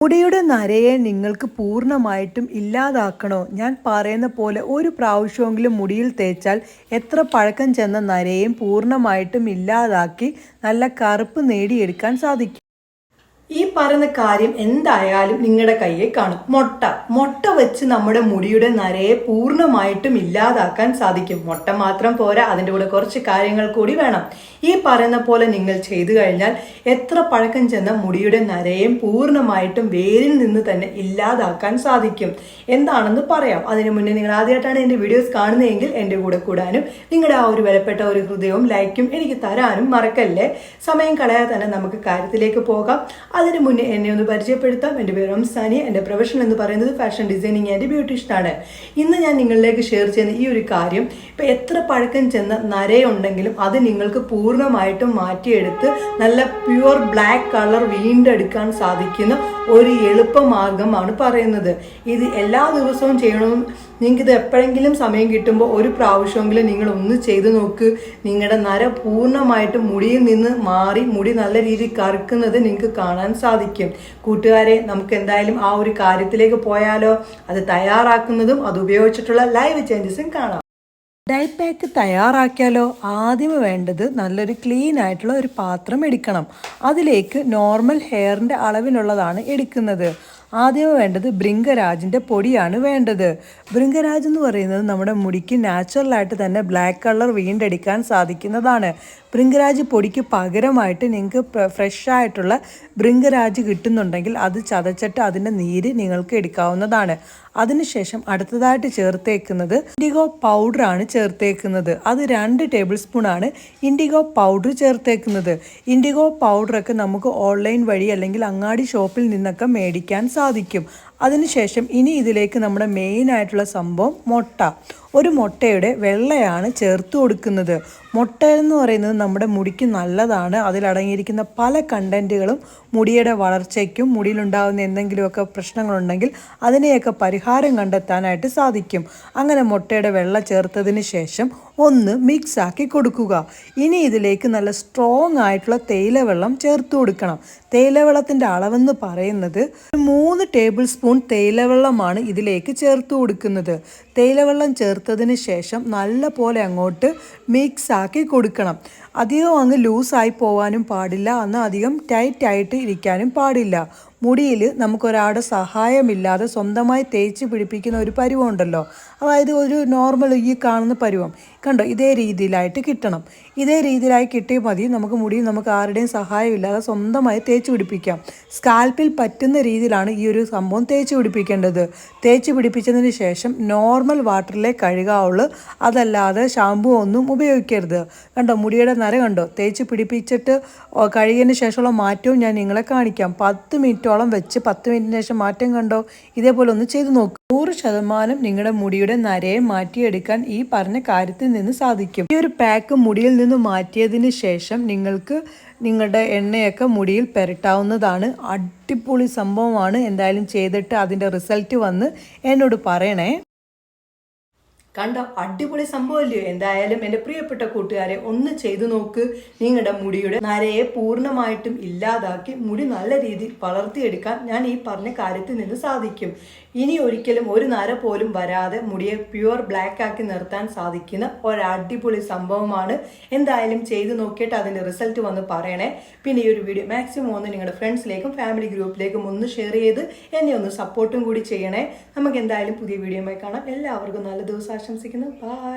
മുടിയുടെ നരയെ നിങ്ങൾക്ക് പൂർണ്ണമായിട്ടും ഇല്ലാതാക്കണോ? ഞാൻ പറയുന്ന പോലെ ഒരു പ്രാവശ്യമെങ്കിലും മുടിയിൽ തേച്ചാൽ എത്ര പഴക്കം ചെന്ന നരയെയും പൂർണ്ണമായിട്ടും ഇല്ലാതാക്കി നല്ല കറുപ്പ് നേടിയെടുക്കാൻ സാധിക്കും. ഈ പറയുന്ന കാര്യം എന്തായാലും നിങ്ങളുടെ കയ്യിൽ കാണും. മുട്ട വെച്ച് നമ്മുടെ മുടിയുടെ നരയെ പൂർണ്ണമായിട്ടും ഇല്ലാതാക്കാൻ സാധിക്കും. മുട്ട മാത്രം പോരാ, അതിൻ്റെ കൂടെ കുറച്ച് കാര്യങ്ങൾ കൂടി വേണം. ഈ പറയുന്ന പോലെ നിങ്ങൾ ചെയ്തു കഴിഞ്ഞാൽ എത്ര പഴക്കം ചെന്ന മുടിയുടെ നരയും പൂർണ്ണമായിട്ടും വേരിൽ നിന്ന് തന്നെ ഇല്ലാതാക്കാൻ സാധിക്കും. എന്താണെന്ന് പറയാം. അതിനു മുന്നേ നിങ്ങൾ ആദ്യമായിട്ടാണ് എൻ്റെ വീഡിയോസ് കാണുന്നതെങ്കിൽ എൻ്റെ കൂടെ കൂടാനും നിങ്ങളുടെ ആ ഒരു വിലപ്പെട്ട ഒരു ഹൃദയവും ലൈക്കും എനിക്ക് തരാനും മറക്കല്ലേ. സമയം കളയാതെ തന്നെ നമുക്ക് കാര്യത്തിലേക്ക് പോകാം. അതിന് മുന്നേ എന്നെ ഒന്ന് പരിചയപ്പെടുത്താം. എൻ്റെ പേര് റംസാനിയ. എൻ്റെ പ്രൊഫഷൻ എന്ന് പറയുന്നത് ഫാഷൻ ഡിസൈനിങ് ആൻഡ് ബ്യൂട്ടീഷ്യനാണ്. ഇന്ന് ഞാൻ നിങ്ങളിലേക്ക് ഷെയർ ചെയ്യുന്ന ഈ ഒരു കാര്യം, ഇപ്പം എത്ര പഴക്കം ചെന്ന നരയുണ്ടെങ്കിലും അത് നിങ്ങൾക്ക് പൂർണ്ണമായിട്ടും മാറ്റിയെടുത്ത് നല്ല പ്യുവർ ബ്ലാക്ക് കളർ വീണ്ടെടുക്കാൻ സാധിക്കുന്ന ഒരു എളുപ്പമാർഗമാണ് പറയുന്നത്. ഇത് എല്ലാ ദിവസവും ചെയ്യണമെന്ന് നിങ്ങൾക്കിത് എപ്പോഴെങ്കിലും സമയം കിട്ടുമ്പോൾ ഒരു പ്രാവശ്യമെങ്കിലും നിങ്ങൾ ഒന്ന് ചെയ്തു നോക്ക്. നിങ്ങളുടെ നര പൂർണ്ണമായിട്ടും മുടിയിൽ നിന്ന് മാറി മുടി നല്ല രീതിയിൽ കറുക്കുന്നത് നിങ്ങൾക്ക് കാണാൻ സാധിക്കും. കൂട്ടുകാരെ, നമുക്ക് എന്തായാലും ആ ഒരു കാര്യത്തിലേക്ക് പോയാലോ? അത് തയ്യാറാക്കുന്നതും അത് ഉപയോഗിച്ചിട്ടുള്ള ലൈവ് ചേഞ്ചസും കാണാം. ഡൈ പാക്ക് തയ്യാറാക്കിയാലോ? ആദ്യം വേണ്ടത് നല്ലൊരു ക്ലീൻ ആയിട്ടുള്ള ഒരു പാത്രം എടുക്കണം. അതിലേക്ക് നോർമൽ ഹെയറിൻ്റെ അളവിനുള്ളതാണ് എടുക്കുന്നത്. ആദ്യം വേണ്ടത് ഭൃംഗരാജിൻ്റെ പൊടിയാണ് വേണ്ടത്. ഭൃംഗരാജ് എന്ന് പറയുന്നത് നമ്മുടെ മുടിക്ക് നാച്ചുറലായിട്ട് തന്നെ ബ്ലാക്ക് കളർ വീണ്ടെടുക്കാൻ സാധിക്കുന്നതാണ്. ഭൃംഗരാജ് പൊടിക്ക് പകരമായിട്ട് നിങ്ങൾക്ക് ഫ്രഷ് ആയിട്ടുള്ള ഭൃംഗരാജ് കിട്ടുന്നുണ്ടെങ്കിൽ അത് ചതച്ചിട്ട് അതിൻ്റെ നീര് നിങ്ങൾക്ക് എടുക്കാവുന്നതാണ്. അതിനുശേഷം അടുത്തതായിട്ട് ചേർത്തേക്കുന്നത് ഇൻഡിഗോ പൗഡറാണ് ചേർത്തേക്കുന്നത്. അത് 2 ടേബിൾ സ്പൂണാണ് ഇൻഡിഗോ പൗഡർ ചേർത്തേക്കുന്നത്. ഇൻഡിഗോ പൗഡറൊക്കെ നമുക്ക് ഓൺലൈൻ വഴി അല്ലെങ്കിൽ അങ്ങാടി ഷോപ്പിൽ നിന്നൊക്കെ മേടിക്കാൻ സാധിക്കും. അതിനുശേഷം ഇനി ഇതിലേക്ക് നമ്മുടെ മെയിനായിട്ടുള്ള സംഭവം മുട്ട. ഒരു മുട്ടയുടെ വെള്ളയാണ് ചേർത്ത് കൊടുക്കുന്നത്. മുട്ട എന്ന് പറയുന്നത് നമ്മുടെ മുടിക്ക് നല്ലതാണ്. അതിലടങ്ങിയിരിക്കുന്ന പല കണ്ടൻറ്റുകളും മുടിയുടെ വളർച്ചയ്ക്കും മുടിയിലുണ്ടാകുന്ന എന്തെങ്കിലുമൊക്കെ പ്രശ്നങ്ങളുണ്ടെങ്കിൽ അതിനെയൊക്കെ പരിഹാരം കണ്ടെത്താനായിട്ട് സാധിക്കും. അങ്ങനെ മുട്ടയുടെ വെള്ള ചേർത്തതിന് ശേഷം ഒന്ന് മിക്സ് ആക്കി കൊടുക്കുക. ഇനി ഇതിലേക്ക് നല്ല സ്ട്രോങ് ആയിട്ടുള്ള തേയിലവെള്ളം ചേർത്ത് കൊടുക്കണം. തേയിലവെള്ളത്തിൻ്റെ അളവെന്ന് പറയുന്നത് 3 ടേബിൾ സ്പൂൺ തേയിലവെള്ളമാണ് ഇതിലേക്ക് ചേർത്ത് കൊടുക്കുന്നത്. തേയിലവെള്ളം ചേർത്തതിന് ശേഷം നല്ല പോലെ അങ്ങോട്ട് മിക്സ് ആക്കി കൊടുക്കണം. അധികം അങ്ങ് ലൂസായി പോകാനും പാടില്ല, എന്നാൽ അധികം ടൈറ്റായിട്ട് ഇരിക്കാനും പാടില്ല. മുടിയിൽ നമുക്കൊരാളുടെ സഹായമില്ലാതെ സ്വന്തമായി തേച്ച് പിടിപ്പിക്കുന്ന ഒരു പരുവമുണ്ടല്ലോ, അതായത് ഒരു നോർമൽ ഈ കാണുന്ന പരുവം കണ്ടോ, ഇതേ രീതിയിലായിട്ട് കിട്ടണം. ഇതേ രീതിയിലായി കിട്ടിയാൽ മതി. നമുക്ക് മുടിയിൽ നമുക്ക് ആരുടെയും സഹായമില്ലാതെ സ്വന്തമായി തേച്ച് പിടിപ്പിക്കാം. സ്കാൽപ്പിൽ പറ്റുന്ന രീതിയിലാണ് ഈ ഒരു സംഭവം തേച്ച് പിടിപ്പിക്കേണ്ടത്. തേച്ച് പിടിപ്പിച്ചതിന് ശേഷം നോർമൽ വാട്ടറിലെ കഴുകാവുള്ളൂ, അതല്ലാതെ ഷാമ്പു ഒന്നും ഉപയോഗിക്കരുത്. കണ്ടോ, മുടിയുടെ നര കണ്ടോ? തേച്ച് പിടിപ്പിച്ചിട്ട് കഴുകിയതിന് ശേഷമുള്ള മാറ്റവും ഞാൻ നിങ്ങളെ കാണിക്കാം. 10 മിനിറ്റോളം വെച്ച് 10 മിനിറ്റിന് ശേഷം മാറ്റം കണ്ടോ? ഇതേപോലെ ഒന്ന് ചെയ്ത് നോക്കും. 100% നിങ്ങളുടെ മുടിയുടെ നരയെ മാറ്റിയെടുക്കാൻ ഈ പറഞ്ഞ കാര്യത്തിൽ നിന്ന് സാധിക്കും. ഈ ഒരു പാക്ക് മുടിയിൽ നിന്ന് മാറ്റിയതിന് ശേഷം നിങ്ങൾക്ക് നിങ്ങളുടെ എണ്ണയൊക്കെ മുടിയിൽ പുരട്ടാവുന്നതാണ്. അടിപൊളി സംഭവമാണ്. എന്തായാലും ചെയ്തിട്ട് അതിൻ്റെ റിസൾട്ട് വന്ന് എന്നോട് പറയണേ. കണ്ടോ, അടിപൊളി സംഭവമല്ലയോ? എന്തായാലും എൻ്റെ പ്രിയപ്പെട്ട കൂട്ടുകാരെ, ഒന്ന് ചെയ്തു നോക്ക്. നിങ്ങളുടെ മുടിയുടെ നരയെ പൂർണ്ണമായിട്ടും ഇല്ലാതാക്കി മുടി നല്ല രീതിയിൽ വളർത്തിയെടുക്കാൻ ഞാൻ ഈ പറഞ്ഞ കാര്യത്തിൽ നിന്ന് സാധിക്കും. ഇനി ഒരിക്കലും ഒരു നര പോലും വരാതെ മുടിയെ പ്യുവർ ബ്ലാക്ക് ആക്കി നിർത്താൻ സാധിക്കുന്ന ഒരു അടിപൊളി സംഭവമാണ്. എന്തായാലും ചെയ്തു നോക്കിയിട്ട് അതിൻ്റെ റിസൾട്ട് വന്ന് പറയണേ. പിന്നെ ഈ ഒരു വീഡിയോ മാക്സിമം ഒന്ന് നിങ്ങളുടെ ഫ്രണ്ട്സിലേക്കും ഫാമിലി ഗ്രൂപ്പിലേക്കും ഒന്ന് ഷെയർ ചെയ്ത് എന്നെ ഒന്ന് സപ്പോർട്ടും കൂടി ചെയ്യണേ. നമുക്ക് എന്തായാലും പുതിയ വീഡിയോയുമായി കാണാം. എല്ലാവർക്കും നല്ല ദിവസം ആശംസിക്കുന്നു. ബൈ.